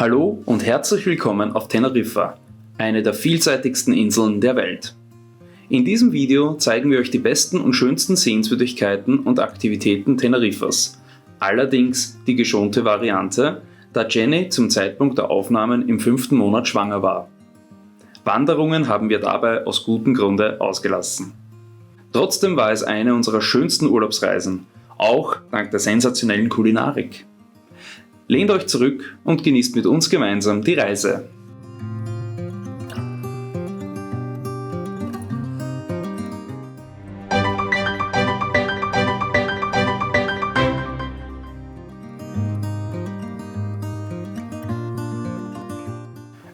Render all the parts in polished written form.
Hallo und herzlich willkommen auf Teneriffa, eine der vielseitigsten Inseln der Welt. In diesem Video zeigen wir euch die besten und schönsten Sehenswürdigkeiten und Aktivitäten Teneriffas, allerdings die geschonte Variante, da Jenny zum Zeitpunkt der Aufnahmen im 5. Monat schwanger war. Wanderungen haben wir dabei aus gutem Grunde ausgelassen. Trotzdem war es eine unserer schönsten Urlaubsreisen, auch dank der sensationellen Kulinarik. Lehnt euch zurück und genießt mit uns gemeinsam die Reise.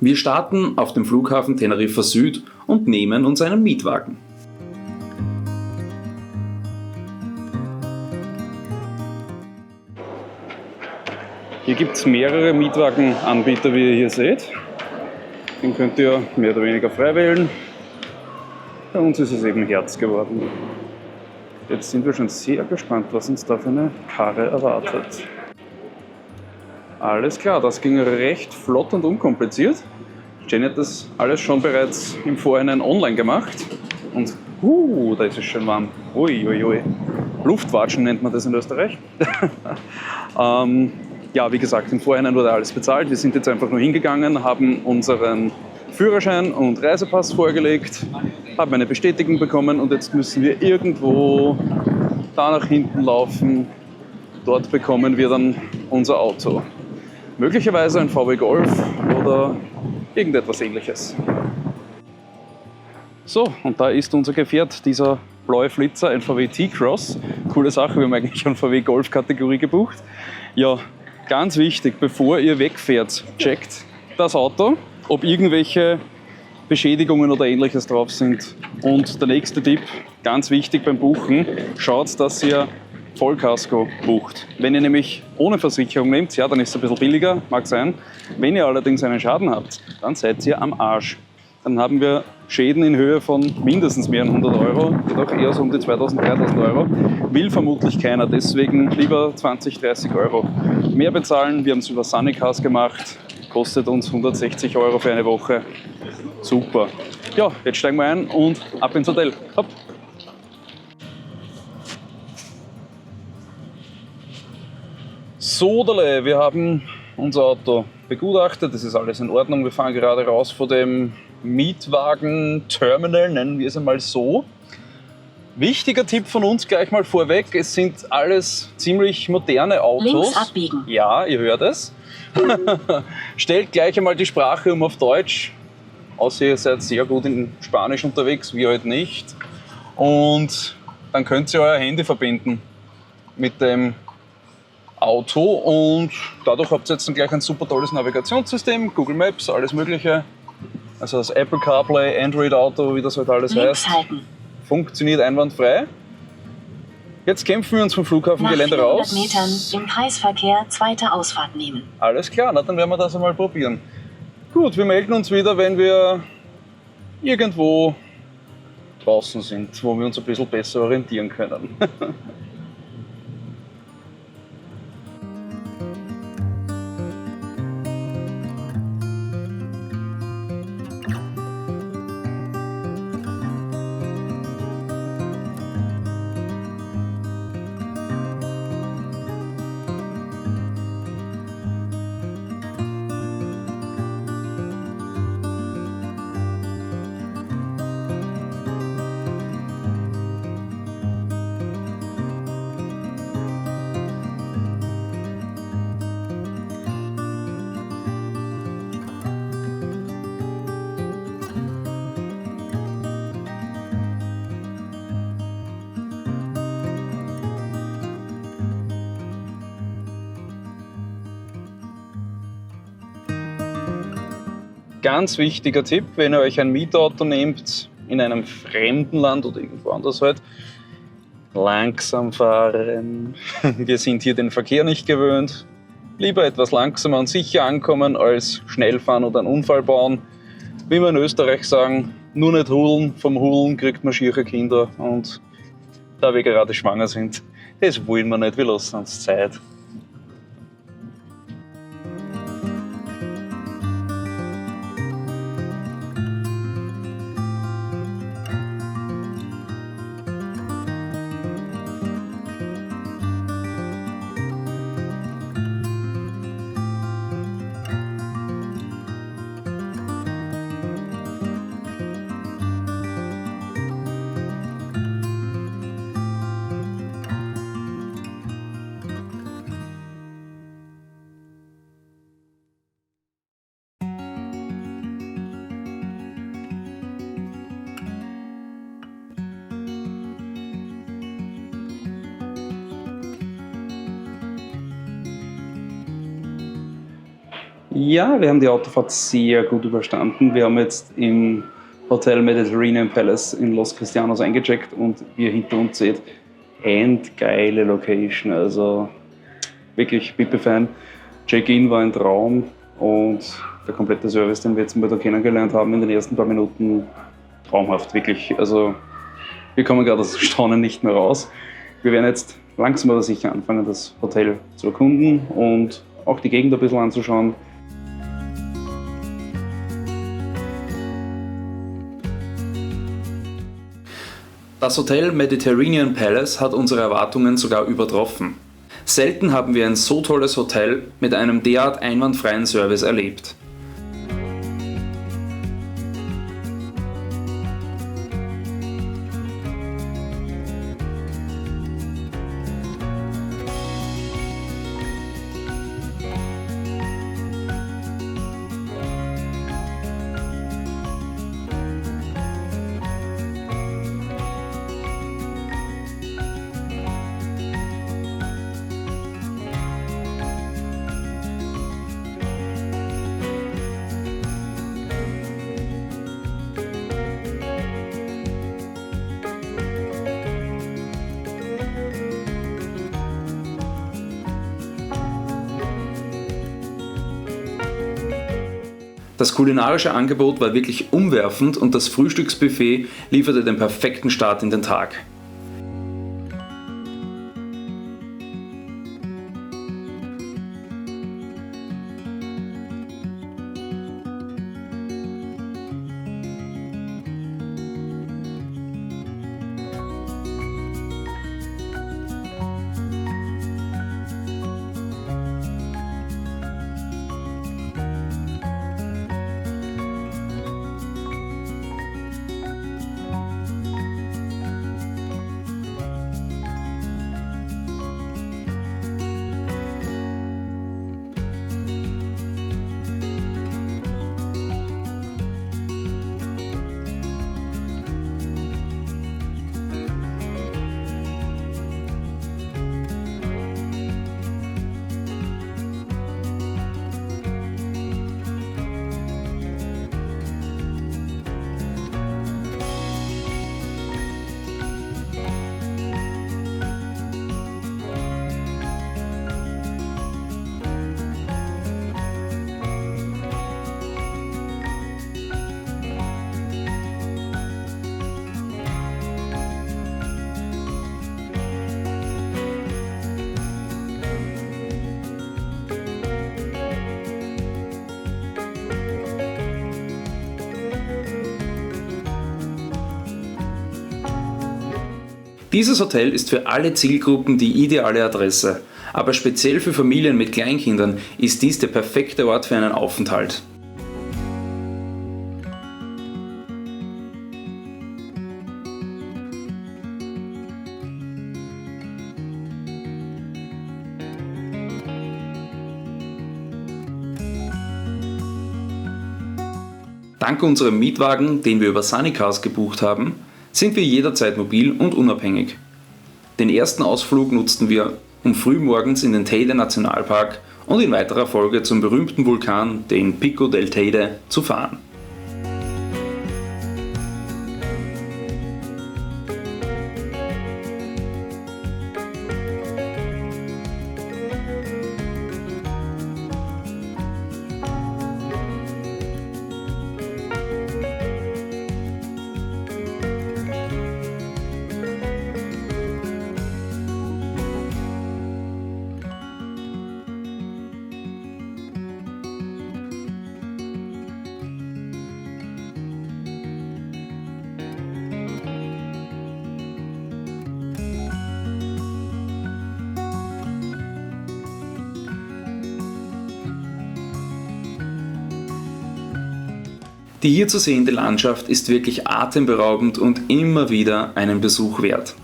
Wir starten auf dem Flughafen Teneriffa Süd und nehmen uns einen Mietwagen. Hier gibt es mehrere Mietwagenanbieter, wie ihr hier seht. Den könnt ihr mehr oder weniger frei wählen. Bei uns ist es eben Herz geworden. Jetzt sind wir schon sehr gespannt, was uns da für eine Karre erwartet. Alles klar, das ging recht flott und unkompliziert. Jenny hat das alles schon bereits im Vorhinein online gemacht. Und da ist es schön warm. Uiuiui. Luftwatschen nennt man das in Österreich. Ja, wie gesagt, im Vorhinein wurde alles bezahlt. Wir sind jetzt einfach nur hingegangen, haben unseren Führerschein und Reisepass vorgelegt, haben eine Bestätigung bekommen und jetzt müssen wir irgendwo da nach hinten laufen. Dort bekommen wir dann unser Auto. Möglicherweise ein VW Golf oder irgendetwas Ähnliches. So, und da ist unser Gefährt, dieser blaue Flitzer, ein VW T-Cross. Coole Sache, wir haben eigentlich schon VW Golf-Kategorie gebucht. Ja, ganz wichtig, bevor ihr wegfährt, checkt das Auto, ob irgendwelche Beschädigungen oder Ähnliches drauf sind. Und der nächste Tipp, ganz wichtig beim Buchen, schaut, dass ihr Vollkasko bucht. Wenn ihr nämlich ohne Versicherung nehmt, ja, dann ist es ein bisschen billiger, mag sein. Wenn ihr allerdings einen Schaden habt, dann seid ihr am Arsch. Dann haben wir Schäden in Höhe von mindestens mehreren 100 Euro, jedoch eher so um die 2000, 3000 Euro. Will vermutlich keiner, deswegen lieber 20, 30 Euro mehr bezahlen. Wir haben es über Sunnycars gemacht, kostet uns 160 Euro für eine Woche. Super. Ja, jetzt steigen wir ein und ab ins Hotel. Hopp. So, wir haben unser Auto begutachtet, das ist alles in Ordnung. Wir fahren gerade raus von dem Mietwagen-Terminal, nennen wir es einmal so. Wichtiger Tipp von uns gleich mal vorweg, es sind alles ziemlich moderne Autos. Links abbiegen. Ja, ihr hört es. Stellt gleich einmal die Sprache um auf Deutsch, außer ihr seid sehr gut in Spanisch unterwegs, wir halt nicht. Und dann könnt ihr euer Handy verbinden mit dem Auto und dadurch habt ihr jetzt dann gleich ein super tolles Navigationssystem, Google Maps, alles mögliche. Also das Apple CarPlay, Android Auto, wie das halt alles Links heißt, halten. funktioniert einwandfrei. Jetzt kämpfen wir uns vom Flughafengelände raus. Nach 400 Metern im Kreisverkehr zweite Ausfahrt nehmen. Alles klar, na, dann werden wir das einmal probieren. Gut, wir melden uns wieder, wenn wir irgendwo draußen sind, wo wir uns ein bisschen besser orientieren können. Ganz wichtiger Tipp, wenn ihr euch ein Mietauto nehmt in einem fremden Land oder irgendwo anders halt, langsam fahren. Wir sind hier den Verkehr nicht gewöhnt. Lieber etwas langsamer und sicher ankommen als schnell fahren oder einen Unfall bauen. Wie wir in Österreich sagen, nur nicht hudeln, vom Hudeln kriegt man schiere Kinder. Und da wir gerade schwanger sind, das wollen wir nicht, wir lassen uns Zeit. Ja, wir haben die Autofahrt sehr gut überstanden. Wir haben jetzt im Hotel Mediterranean Palace in Los Cristianos eingecheckt und wie ihr hinter uns seht, endgeile Location. Also wirklich Pippe-Fan. Check-in war ein Traum und der komplette Service, den wir jetzt mal da kennengelernt haben in den ersten paar Minuten, traumhaft, wirklich. Also wir kommen gerade aus dem Staunen nicht mehr raus. Wir werden jetzt langsam aber sicher anfangen, das Hotel zu erkunden und auch die Gegend ein bisschen anzuschauen. Das Hotel Mediterranean Palace hat unsere Erwartungen sogar übertroffen. Selten haben wir ein so tolles Hotel mit einem derart einwandfreien Service erlebt. Das kulinarische Angebot war wirklich umwerfend und das Frühstücksbuffet lieferte den perfekten Start in den Tag. Dieses Hotel ist für alle Zielgruppen die ideale Adresse, aber speziell für Familien mit Kleinkindern ist dies der perfekte Ort für einen Aufenthalt. Dank unserem Mietwagen, den wir über Sunnycars gebucht haben, sind wir jederzeit mobil und unabhängig. Den ersten Ausflug nutzten wir, um frühmorgens in den Teide Nationalpark und in weiterer Folge zum berühmten Vulkan, den Pico del Teide, zu fahren. Die hier zu sehende Landschaft ist wirklich atemberaubend und immer wieder einen Besuch wert.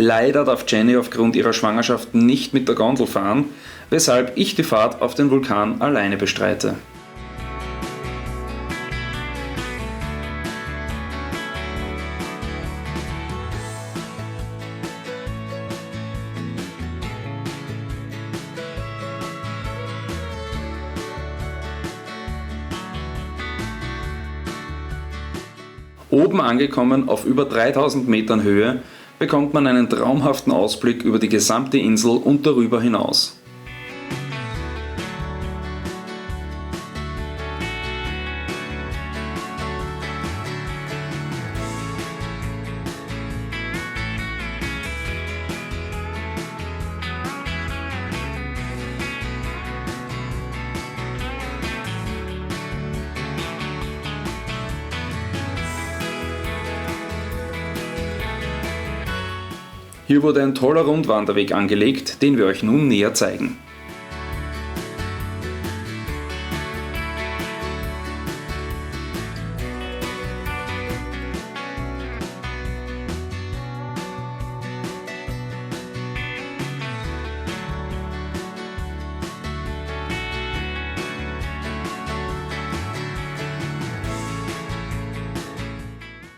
Leider darf Jenny aufgrund ihrer Schwangerschaft nicht mit der Gondel fahren, weshalb ich die Fahrt auf den Vulkan alleine bestreite. Oben angekommen auf über 3000 Metern Höhe bekommt man einen traumhaften Ausblick über die gesamte Insel und darüber hinaus. Hier wurde ein toller Rundwanderweg angelegt, den wir euch nun näher zeigen.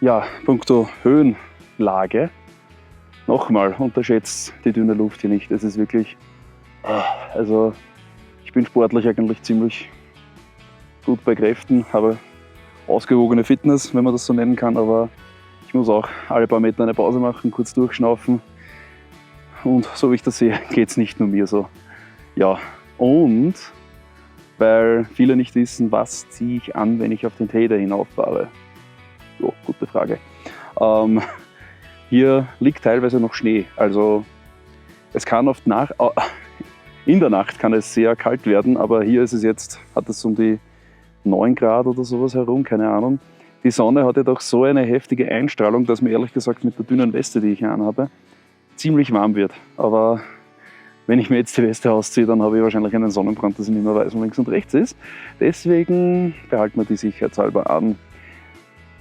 Ja, punkto Höhenlage. Nochmal, unterschätzt die dünne Luft hier nicht. Es ist wirklich, also ich bin sportlich eigentlich ziemlich gut bei Kräften, habe ausgewogene Fitness, wenn man das so nennen kann, aber ich muss auch alle paar Meter eine Pause machen, kurz durchschnaufen. Und so wie ich das sehe, geht es nicht nur mir so. Ja, und weil viele nicht wissen, was ziehe ich an, wenn ich auf den Teide hinauffahre. So, gute Frage. Hier liegt teilweise noch Schnee, also es kann oft in der Nacht kann es sehr kalt werden, aber hier ist es jetzt, hat es um die 9 Grad oder sowas herum, keine Ahnung. Die Sonne hat ja doch so eine heftige Einstrahlung, dass mir ehrlich gesagt mit der dünnen Weste, die ich hier anhabe, ziemlich warm wird. Aber wenn ich mir jetzt die Weste ausziehe, dann habe ich wahrscheinlich einen Sonnenbrand, dass ich nicht mehr weiß, wo links und rechts ist. Deswegen behalten wir die sicherheitshalber an.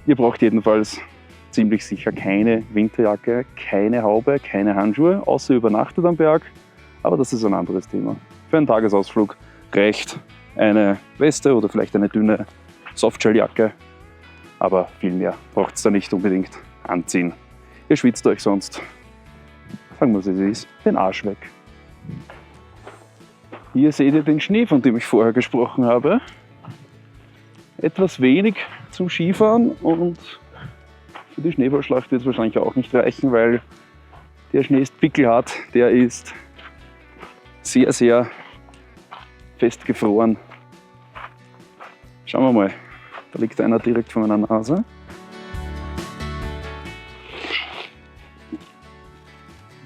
Ihr braucht jedenfalls ziemlich sicher keine Winterjacke, keine Haube, keine Handschuhe, außer ihr übernachtet am Berg. Aber das ist ein anderes Thema. Für einen Tagesausflug reicht eine Weste oder vielleicht eine dünne Softshelljacke. Aber viel mehr braucht es da nicht unbedingt anziehen. Ihr schwitzt euch sonst, sagen wir es, wie es ist, den Arsch weg. Hier seht ihr den Schnee, von dem ich vorher gesprochen habe. Etwas wenig zum Skifahren und für die Schneeballschlacht wird es wahrscheinlich auch nicht reichen, weil der Schnee ist pickelhart, der ist sehr, sehr festgefroren. Schauen wir mal, da liegt einer direkt vor meiner Nase.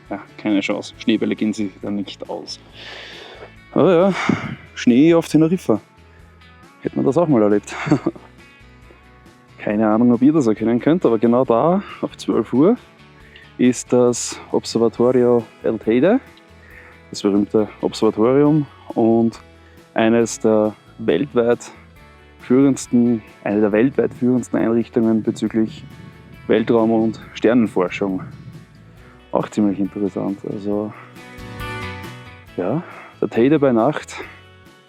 Ja, keine Chance, Schneebälle gehen sich da nicht aus. Aber ja, Schnee auf Teneriffa. Hätte man das auch mal erlebt. Keine Ahnung, ob ihr das erkennen könnt, aber genau da, auf 12 Uhr, ist das Observatorio El Teide, das berühmte Observatorium und eine der weltweit führendsten Einrichtungen bezüglich Weltraum- und Sternenforschung. Auch ziemlich interessant. Also ja, der Teide bei Nacht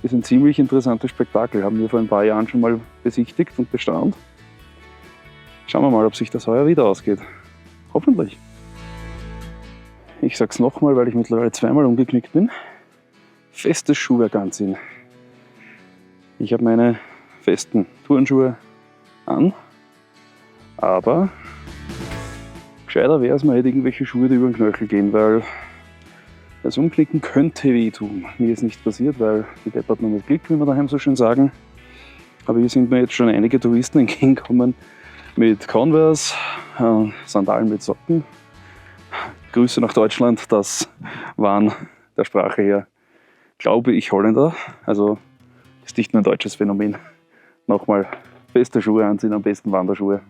ist ein ziemlich interessantes Spektakel. Haben wir vor ein paar Jahren schon mal besichtigt und bestaunt. Schauen wir mal, ob sich das heuer wieder ausgeht. Hoffentlich. Ich sag's nochmal, weil ich mittlerweile zweimal umgeknickt bin. Festes Schuhwerk anziehen. Ich habe meine festen Turnschuhe an, aber gescheiter wäre es, man hätte irgendwelche Schuhe, die über den Knöchel gehen, weil das Umknicken könnte wehtun. Mir ist nicht passiert, weil die Depp hat noch nicht Glück, wie wir daheim so schön sagen. Aber hier sind mir jetzt schon einige Touristen entgegengekommen mit Converse, Sandalen mit Socken. Grüße nach Deutschland, das waren der Sprache her, glaube ich, Holländer. Also ist nicht nur ein deutsches Phänomen. Nochmal feste Schuhe anziehen, am besten Wanderschuhe.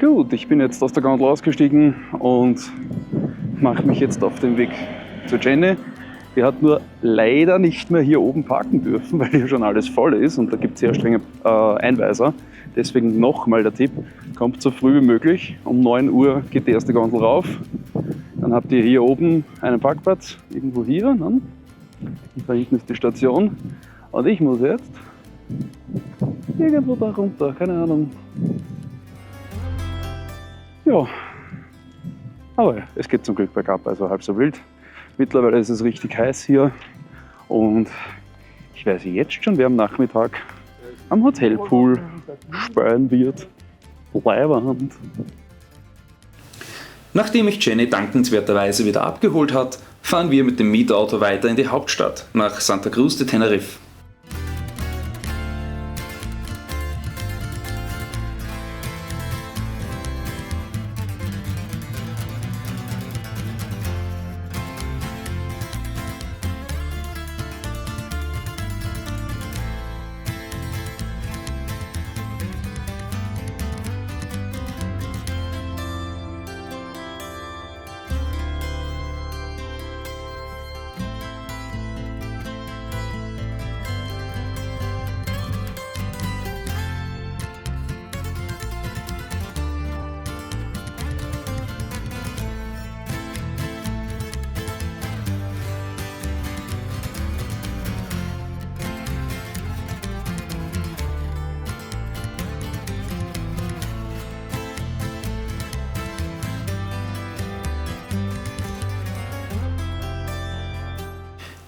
Gut, ich bin jetzt aus der Gondel ausgestiegen und mache mich jetzt auf den Weg zu Jenny. Die hat nur leider nicht mehr hier oben parken dürfen, weil hier schon alles voll ist und da gibt es sehr strenge Einweiser. Deswegen nochmal der Tipp, kommt so früh wie möglich. Um 9 Uhr geht die erste Gondel rauf. Dann habt ihr hier oben einen Parkplatz, irgendwo hier. Ne? Und da hinten ist die Station. Und ich muss jetzt irgendwo da runter, keine Ahnung. Ja, aber es geht zum Glück bergab, also halb so wild. Mittlerweile ist es richtig heiß hier und ich weiß jetzt schon, wer am Nachmittag am Hotelpool speien wird. Leiwand. Nachdem mich Jenny dankenswerterweise wieder abgeholt hat, fahren wir mit dem Mietauto weiter in die Hauptstadt, nach Santa Cruz de Tenerife.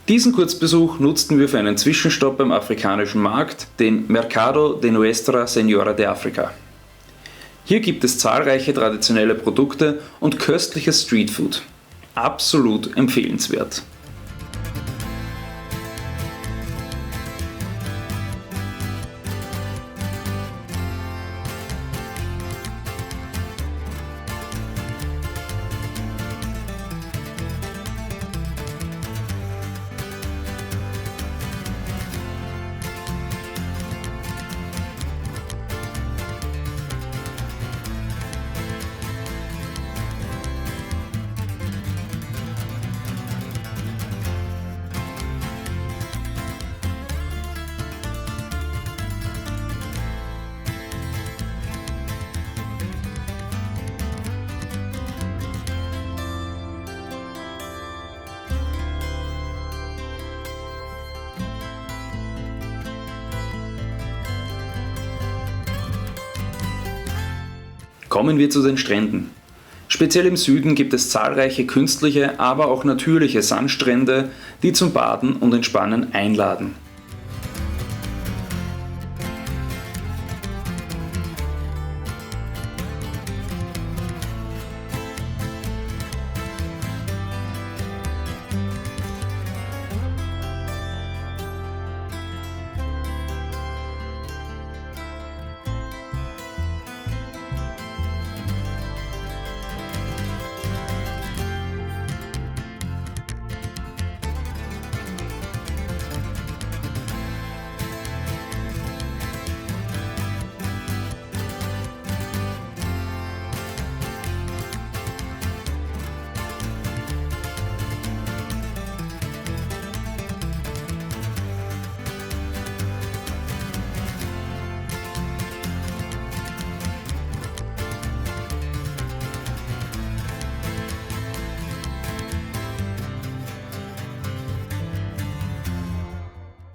Diesen Kurzbesuch nutzten wir für einen Zwischenstopp beim afrikanischen Markt, den Mercado de Nuestra Señora de Africa. Hier gibt es zahlreiche traditionelle Produkte und köstliches Streetfood. Absolut empfehlenswert. Kommen wir zu den Stränden. Speziell im Süden gibt es zahlreiche künstliche, aber auch natürliche Sandstrände, die zum Baden und Entspannen einladen.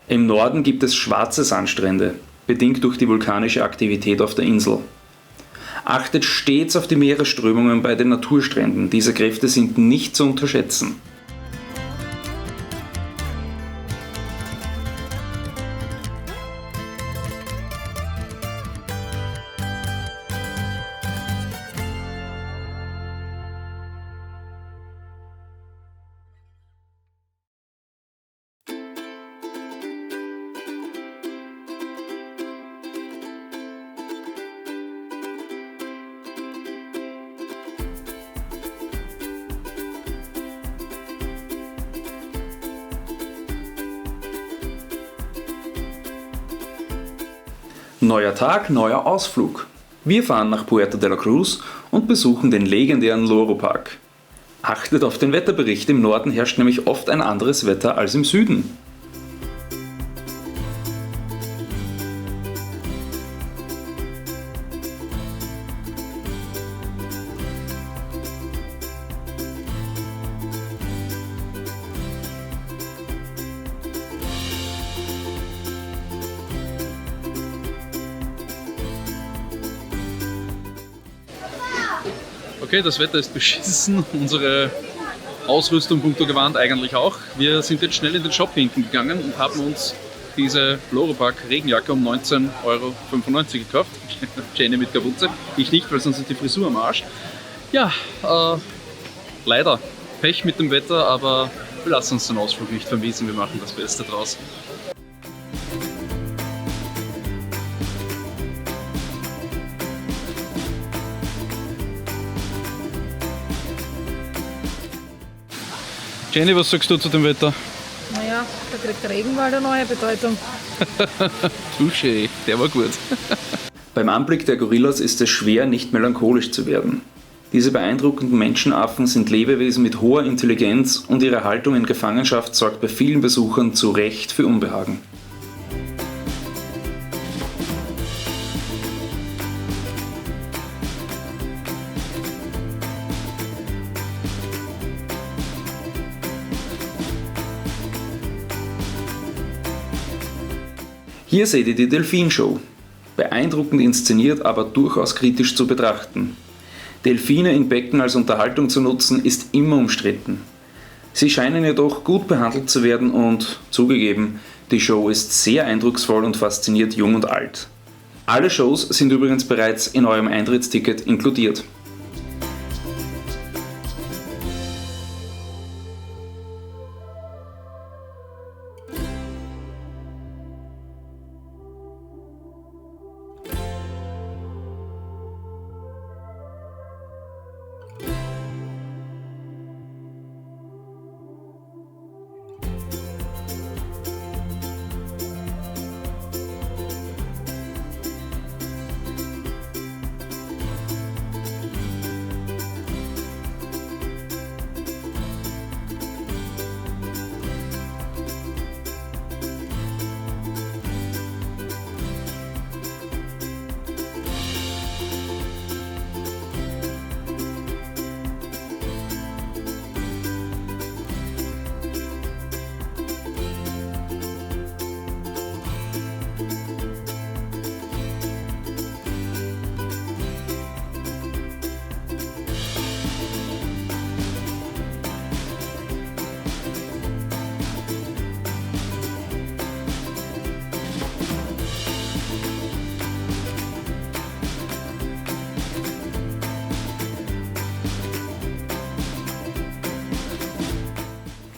Im Norden gibt es schwarze Sandstrände, bedingt durch die vulkanische Aktivität auf der Insel. Achtet stets auf die Meeresströmungen bei den Naturstränden, diese Kräfte sind nicht zu unterschätzen. Neuer Tag, neuer Ausflug. Wir fahren nach Puerto de la Cruz und besuchen den legendären Loro Park. Achtet auf den Wetterbericht, im Norden herrscht nämlich oft ein anderes Wetter als im Süden. Okay, das Wetter ist beschissen, unsere Ausrüstung punkto Gewand eigentlich auch. Wir sind jetzt schnell in den Shop hinten gegangen und haben uns diese Loro Park Regenjacke um 19,95 € gekauft. Jenny mit Kapuze, ich nicht, weil sonst ist die Frisur am Arsch. Ja, leider Pech mit dem Wetter, aber wir lassen uns den Ausflug nicht vermiesen, wir machen das Beste draus. Jenny, was sagst du zu dem Wetter? Naja, da kriegt der Regenwald eine neue Bedeutung. Touché, der war gut. Beim Anblick der Gorillas ist es schwer, nicht melancholisch zu werden. Diese beeindruckenden Menschenaffen sind Lebewesen mit hoher Intelligenz und ihre Haltung in Gefangenschaft sorgt bei vielen Besuchern zu Recht für Unbehagen. Hier seht ihr die Delfinshow. Beeindruckend inszeniert, aber durchaus kritisch zu betrachten. Delfine in Becken als Unterhaltung zu nutzen, ist immer umstritten. Sie scheinen jedoch gut behandelt zu werden und, zugegeben, die Show ist sehr eindrucksvoll und fasziniert jung und alt. Alle Shows sind übrigens bereits in eurem Eintrittsticket inkludiert.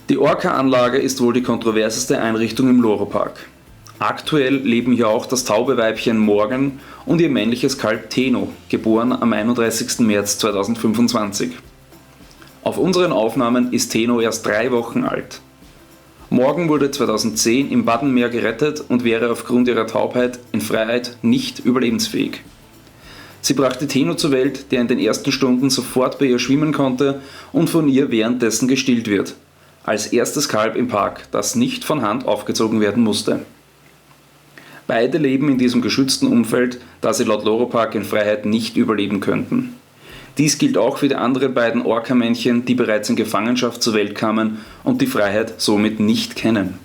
Die Orca-Anlage ist wohl die kontroverseste Einrichtung im Loro Park. Aktuell leben hier auch das Taubeweibchen Morgan und ihr männliches Kalb Teno, geboren am 31. März 2025. Auf unseren Aufnahmen ist Teno erst 3 Wochen alt. Morgan wurde 2010 im Waddenmeer gerettet und wäre aufgrund ihrer Taubheit in Freiheit nicht überlebensfähig. Sie brachte Teno zur Welt, der in den ersten Stunden sofort bei ihr schwimmen konnte und von ihr währenddessen gestillt wird. Als erstes Kalb im Park, das nicht von Hand aufgezogen werden musste. Beide leben in diesem geschützten Umfeld, da sie laut Loro Park in Freiheit nicht überleben könnten. Dies gilt auch für die anderen beiden Orca-Männchen, die bereits in Gefangenschaft zur Welt kamen und die Freiheit somit nicht kennen.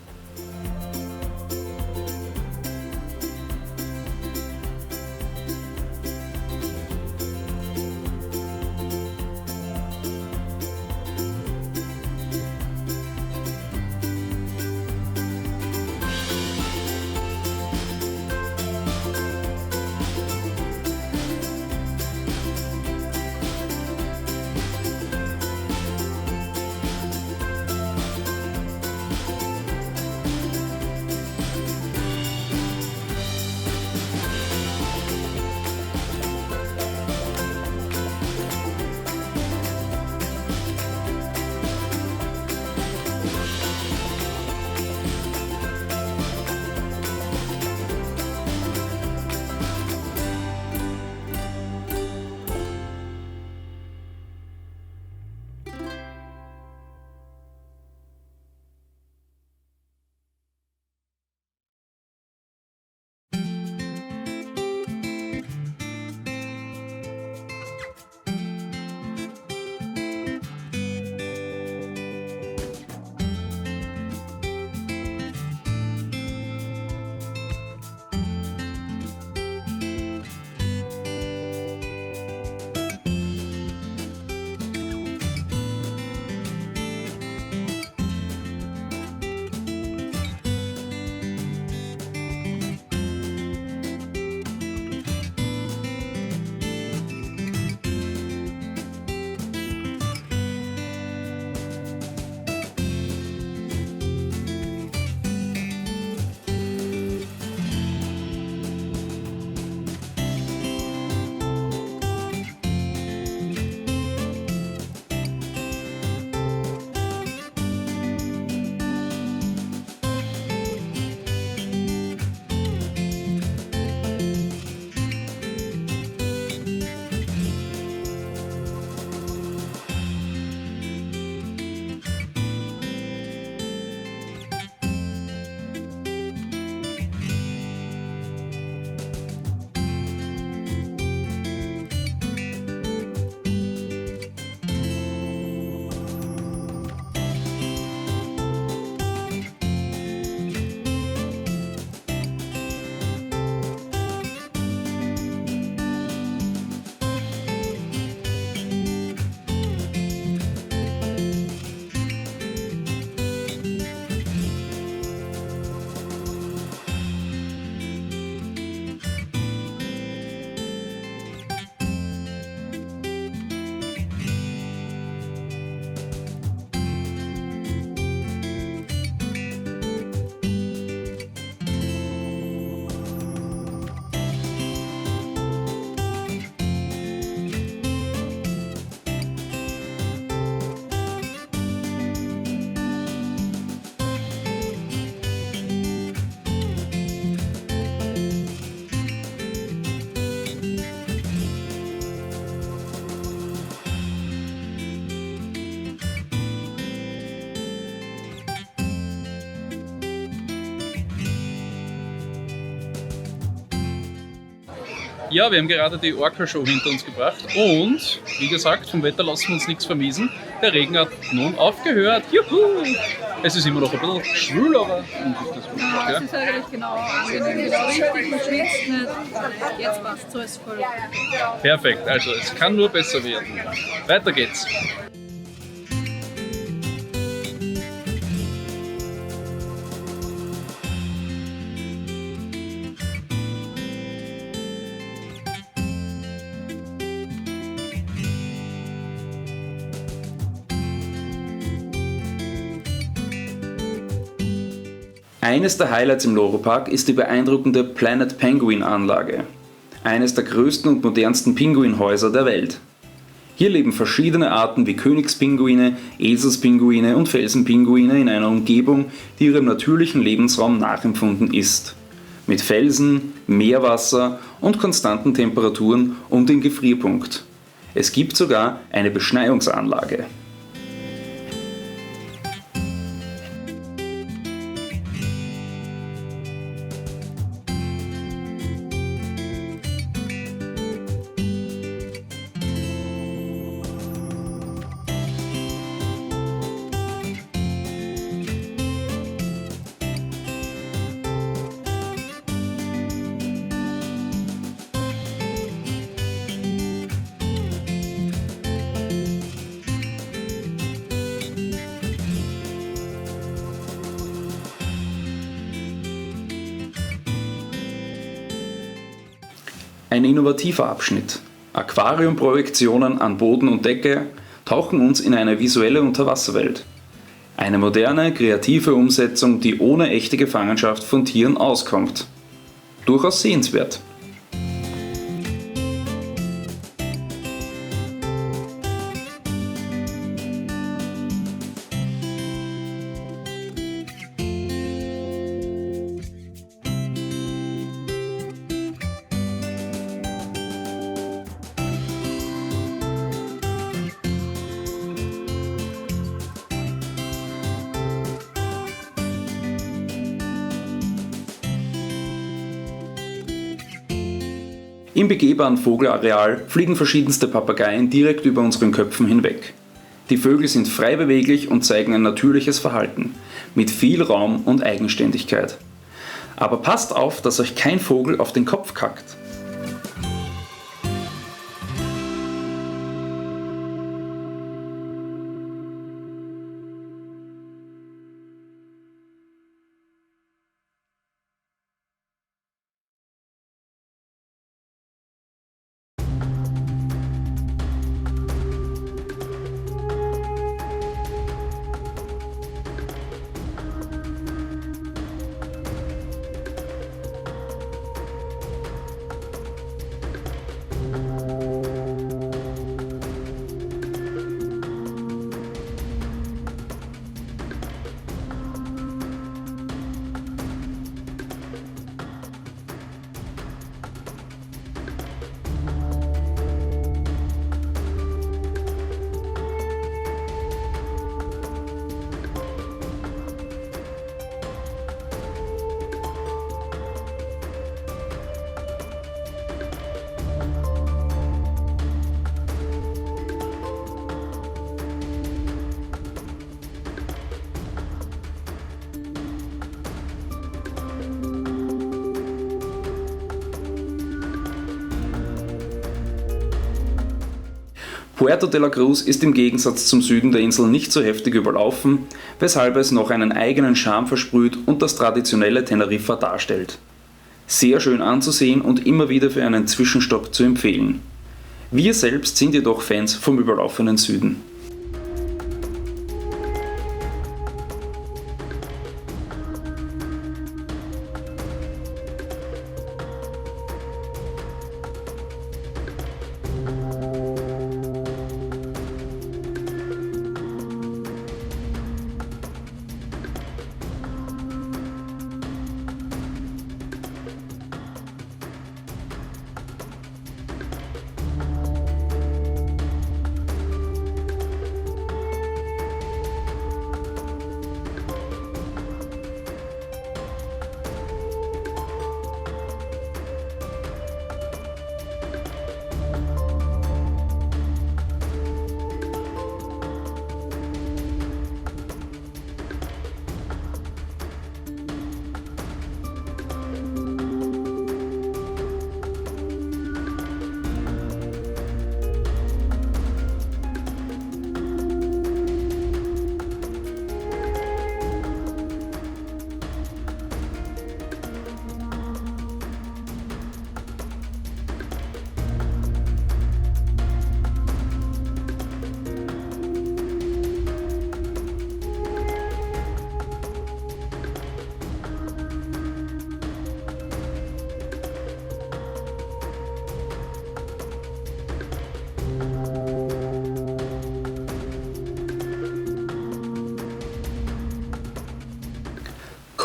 Ja, wir haben gerade die Orca-Show hinter uns gebracht und, wie gesagt, vom Wetter lassen wir uns nichts vermiesen. Der Regen hat nun aufgehört. Juhu! Es ist immer noch ein bisschen schwül, aber das ist gut. Ja, Ja? es ist eigentlich genau angenehm, genau richtig, man schwitzt nicht. Jetzt passt so, ist voll. Perfekt, also es kann nur besser werden. Weiter geht's. Eines der Highlights im Loro-Park ist die beeindruckende Planet Penguin Anlage, eines der größten und modernsten Pinguinhäuser der Welt. Hier leben verschiedene Arten wie Königspinguine, Eselspinguine und Felsenpinguine in einer Umgebung, die ihrem natürlichen Lebensraum nachempfunden ist. Mit Felsen, Meerwasser und konstanten Temperaturen um den Gefrierpunkt. Es gibt sogar eine Beschneiungsanlage. Ein innovativer Abschnitt. Aquariumprojektionen an Boden und Decke tauchen uns in eine visuelle Unterwasserwelt. Eine moderne, kreative Umsetzung, die ohne echte Gefangenschaft von Tieren auskommt. Durchaus sehenswert. Im begehbaren Vogelareal fliegen verschiedenste Papageien direkt über unseren Köpfen hinweg. Die Vögel sind frei beweglich und zeigen ein natürliches Verhalten, mit viel Raum und Eigenständigkeit. Aber passt auf, dass euch kein Vogel auf den Kopf kackt. Puerto de la Cruz ist im Gegensatz zum Süden der Insel nicht so heftig überlaufen, weshalb es noch einen eigenen Charme versprüht und das traditionelle Teneriffa darstellt. Sehr schön anzusehen und immer wieder für einen Zwischenstopp zu empfehlen. Wir selbst sind jedoch Fans vom überlaufenen Süden.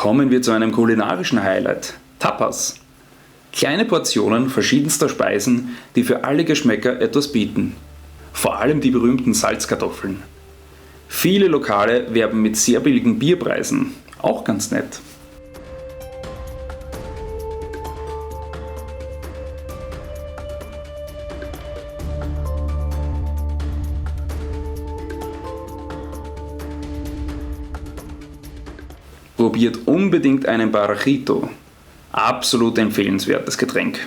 Kommen wir zu einem kulinarischen Highlight: Tapas. Kleine Portionen verschiedenster Speisen, die für alle Geschmäcker etwas bieten. Vor allem die berühmten Salzkartoffeln. Viele Lokale werben mit sehr billigen Bierpreisen, auch ganz nett. Probiert unbedingt einen Barajito. Absolut empfehlenswertes Getränk.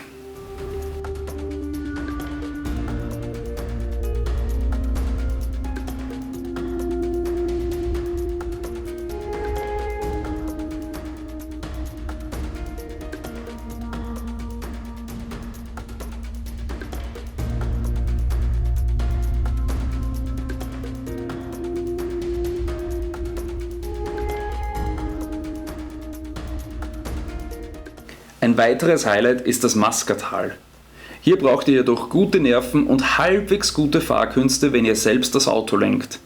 Ein weiteres Highlight ist das Mascatal. Hier braucht ihr jedoch gute Nerven und halbwegs gute Fahrkünste, wenn ihr selbst das Auto lenkt.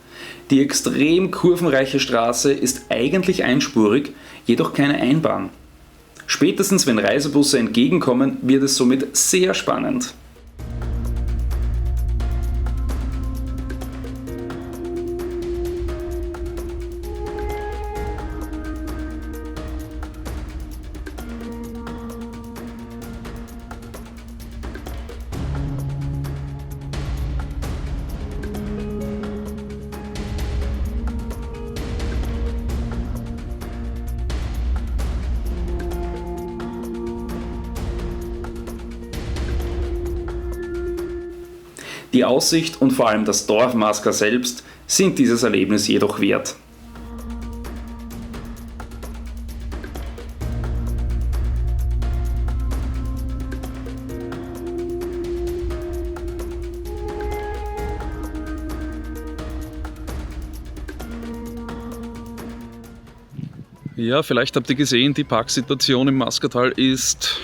Die extrem kurvenreiche Straße ist eigentlich einspurig, jedoch keine Einbahn. Spätestens wenn Reisebusse entgegenkommen, wird es somit sehr spannend. Die Aussicht und vor allem das Dorf Masca selbst sind dieses Erlebnis jedoch wert. Ja, vielleicht habt ihr gesehen, die Parksituation im Mascatal ist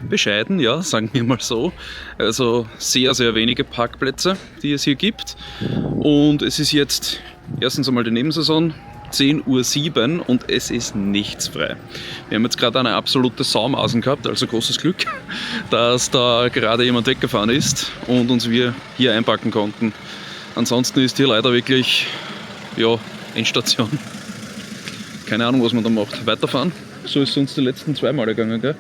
bescheiden, ja, sagen wir mal so. Also sehr, sehr wenige Parkplätze, die es hier gibt. Und es ist jetzt erstens einmal die Nebensaison, 10:07 Uhr und es ist nichts frei. Wir haben jetzt gerade eine absolute Saumausen gehabt, also großes Glück, dass da gerade jemand weggefahren ist und uns wir hier einpacken konnten. Ansonsten ist hier leider wirklich, ja, Endstation. Keine Ahnung, was man da macht. Weiterfahren? So ist es uns die letzten 2 Male gegangen, gell?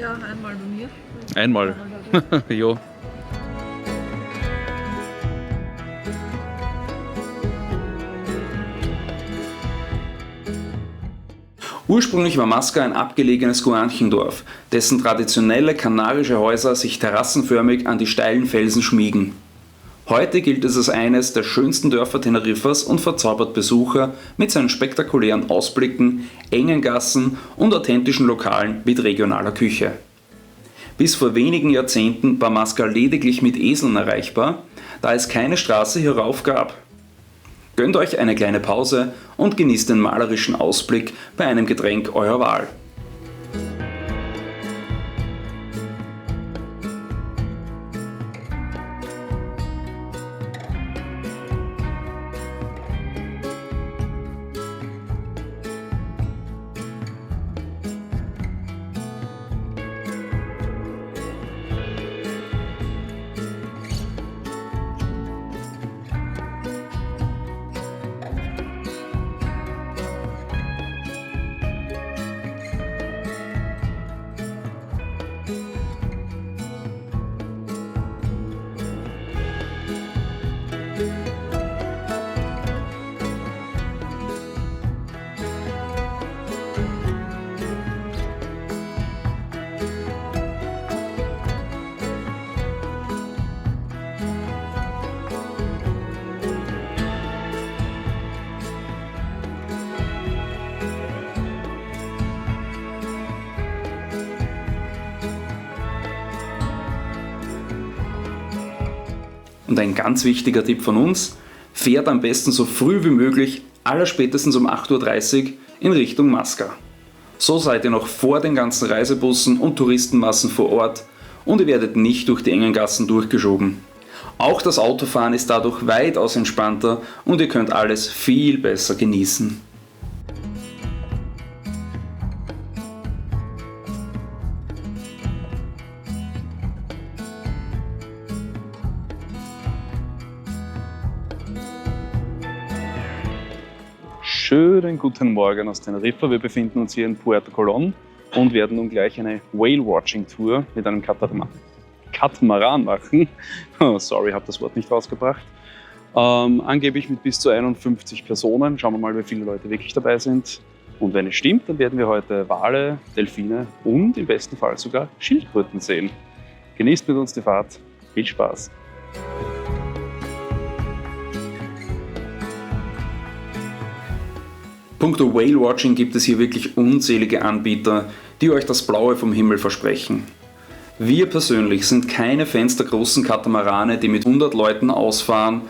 Ja, einmal bei mir. Einmal. Ja. Ursprünglich war Masca ein abgelegenes Guanchendorf, dessen traditionelle kanarische Häuser sich terrassenförmig an die steilen Felsen schmiegen. Heute gilt es als eines der schönsten Dörfer Teneriffas und verzaubert Besucher mit seinen spektakulären Ausblicken, engen Gassen und authentischen Lokalen mit regionaler Küche. Bis vor wenigen Jahrzehnten war Masca lediglich mit Eseln erreichbar, da es keine Straße hierauf gab. Gönnt euch eine kleine Pause und genießt den malerischen Ausblick bei einem Getränk eurer Wahl. Und ein ganz wichtiger Tipp von uns: fährt am besten so früh wie möglich, allerspätestens um 8:30 Uhr in Richtung Masca. So seid ihr noch vor den ganzen Reisebussen und Touristenmassen vor Ort und ihr werdet nicht durch die engen Gassen durchgeschoben. Auch das Autofahren ist dadurch weitaus entspannter und ihr könnt alles viel besser genießen. Schönen guten Morgen aus Teneriffa. Wir befinden uns hier in Puerto Colón und werden nun gleich eine Whale-Watching-Tour mit einem Katamaran machen. Oh, sorry, habe das Wort nicht rausgebracht. Angeblich mit bis zu 51 Personen. Schauen wir mal, wie viele Leute wirklich dabei sind. Und wenn es stimmt, dann werden wir heute Wale, Delfine und im besten Fall sogar Schildkröten sehen. Genießt mit uns die Fahrt. Viel Spaß! Punkto Whale-Watching gibt es hier wirklich unzählige Anbieter, die euch das Blaue vom Himmel versprechen. Wir persönlich sind keine Fans der großen Katamarane, die mit 100 Leuten ausfahren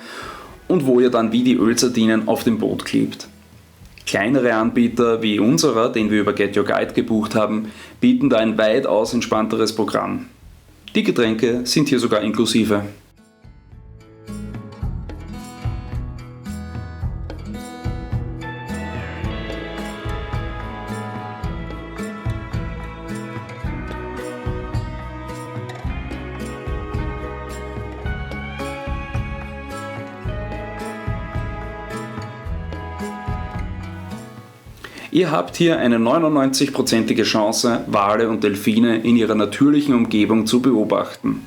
und wo ihr dann wie die Ölsardinen auf dem Boot klebt. Kleinere Anbieter wie unserer, den wir über Get Your Guide gebucht haben, bieten da ein weitaus entspannteres Programm. Die Getränke sind hier sogar inklusive. Ihr habt hier eine 99%ige Chance, Wale und Delfine in ihrer natürlichen Umgebung zu beobachten.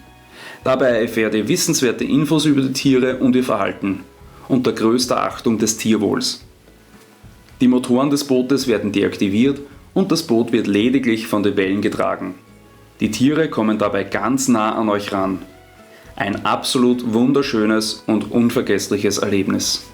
Dabei erfährt ihr wissenswerte Infos über die Tiere und ihr Verhalten, unter größter Achtung des Tierwohls. Die Motoren des Bootes werden deaktiviert und das Boot wird lediglich von den Wellen getragen. Die Tiere kommen dabei ganz nah an euch ran. Ein absolut wunderschönes und unvergessliches Erlebnis.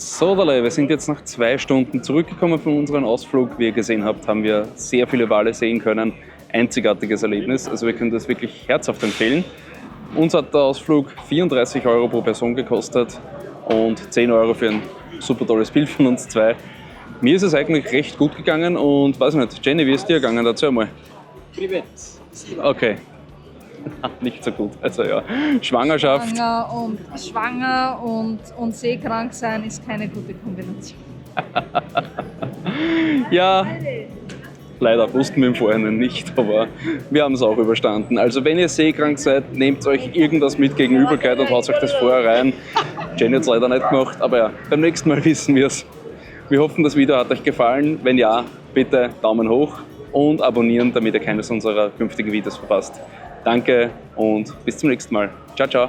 So, wir sind jetzt nach 2 Stunden zurückgekommen von unserem Ausflug. Wie ihr gesehen habt, haben wir sehr viele Wale sehen können. Einzigartiges Erlebnis, also wir können das wirklich herzhaft empfehlen. Uns hat der Ausflug 34 € pro Person gekostet und 10 € für ein super tolles Bild von uns zwei. Mir ist es eigentlich recht gut gegangen und weiß nicht, Jenny, wie ist dir gegangen? Erzähl mal. Okay. Nicht so gut. Also ja, Schwangerschaft. Schwanger und seekrank sein ist keine gute Kombination. Ja, leider wussten wir im Vorhinein nicht, aber wir haben es auch überstanden. Also wenn ihr seekrank seid, nehmt euch irgendwas mit gegen Übelkeit und haut euch das vorher rein. Jenny hat es leider nicht gemacht, aber ja, beim nächsten Mal wissen wir es. Wir hoffen, das Video hat euch gefallen. Wenn ja, bitte Daumen hoch und abonnieren, damit ihr keines unserer künftigen Videos verpasst. Danke und bis zum nächsten Mal. Ciao, ciao.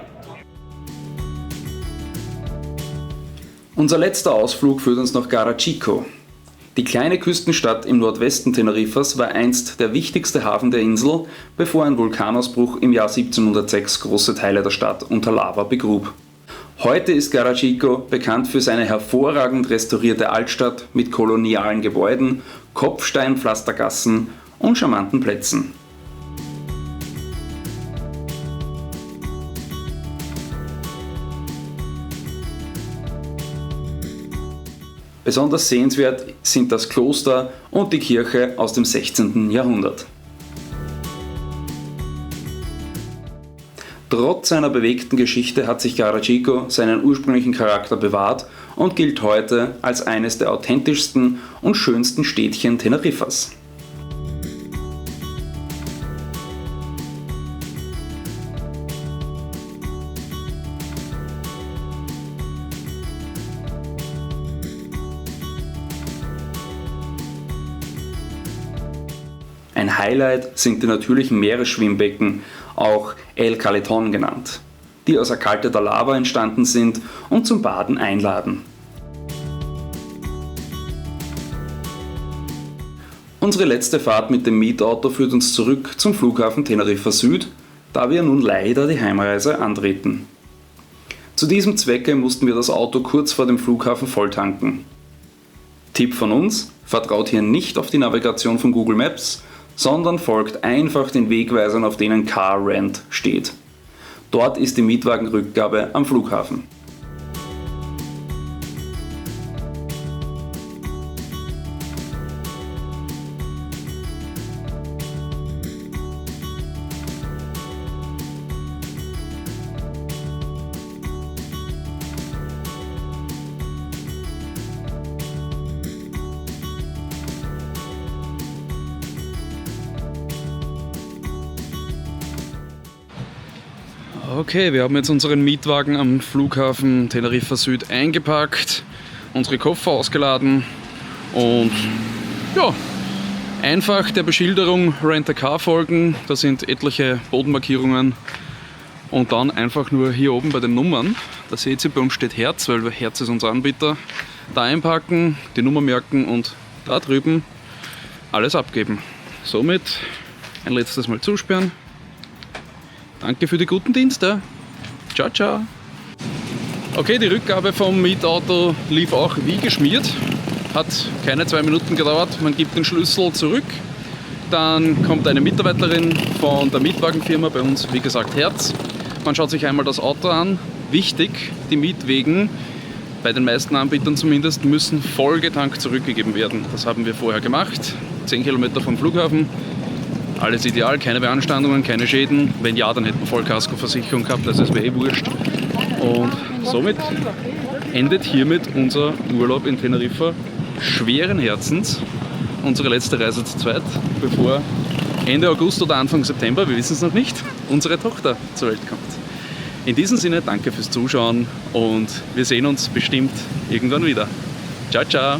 Unser letzter Ausflug führt uns nach Garachico. Die kleine Küstenstadt im Nordwesten Teneriffas war einst der wichtigste Hafen der Insel, bevor ein Vulkanausbruch im Jahr 1706 große Teile der Stadt unter Lava begrub. Heute ist Garachico bekannt für seine hervorragend restaurierte Altstadt mit kolonialen Gebäuden, Kopfsteinpflastergassen und charmanten Plätzen. Besonders sehenswert sind das Kloster und die Kirche aus dem 16. Jahrhundert. Trotz seiner bewegten Geschichte hat sich Garachico seinen ursprünglichen Charakter bewahrt und gilt heute als eines der authentischsten und schönsten Städtchen Teneriffas. Ein Highlight sind die natürlichen Meeresschwimmbecken, auch El Caleton genannt, die aus erkalteter Lava entstanden sind und zum Baden einladen. Unsere letzte Fahrt mit dem Mietauto führt uns zurück zum Flughafen Teneriffa Süd, da wir nun leider die Heimreise antreten. Zu diesem Zwecke mussten wir das Auto kurz vor dem Flughafen volltanken. Tipp von uns: Vertraut hier nicht auf die Navigation von Google Maps, sondern folgt einfach den Wegweisern, auf denen Car Rent steht. Dort ist die Mietwagenrückgabe am Flughafen. Okay, wir haben jetzt unseren Mietwagen am Flughafen Teneriffa Süd eingepackt, unsere Koffer ausgeladen und ja, einfach der Beschilderung Rent a Car folgen. Da sind etliche Bodenmarkierungen und dann einfach nur hier oben bei den Nummern, da seht ihr, bei uns steht Herz, weil Herz ist unser Anbieter, da einpacken, die Nummer merken und da drüben alles abgeben. Somit ein letztes Mal zusperren. Danke für die guten Dienste. Ciao, ciao. Okay, die Rückgabe vom Mietauto lief auch wie geschmiert. Hat keine 2 Minuten gedauert. Man gibt den Schlüssel zurück. Dann kommt eine Mitarbeiterin von der Mietwagenfirma, bei uns wie gesagt Herz. Man schaut sich einmal das Auto an. Wichtig, die Mietwegen, bei den meisten Anbietern zumindest, müssen vollgetankt zurückgegeben werden. Das haben wir vorher gemacht. 10 Kilometer vom Flughafen. Alles ideal, keine Beanstandungen, keine Schäden. Wenn ja, dann hätten wir Vollkaskoversicherung gehabt, also es wäre eh wurscht. Und somit endet hiermit unser Urlaub in Teneriffa schweren Herzens. Unsere letzte Reise zu zweit, bevor Ende August oder Anfang September, wir wissen es noch nicht, unsere Tochter zur Welt kommt. In diesem Sinne, danke fürs Zuschauen und wir sehen uns bestimmt irgendwann wieder. Ciao, ciao!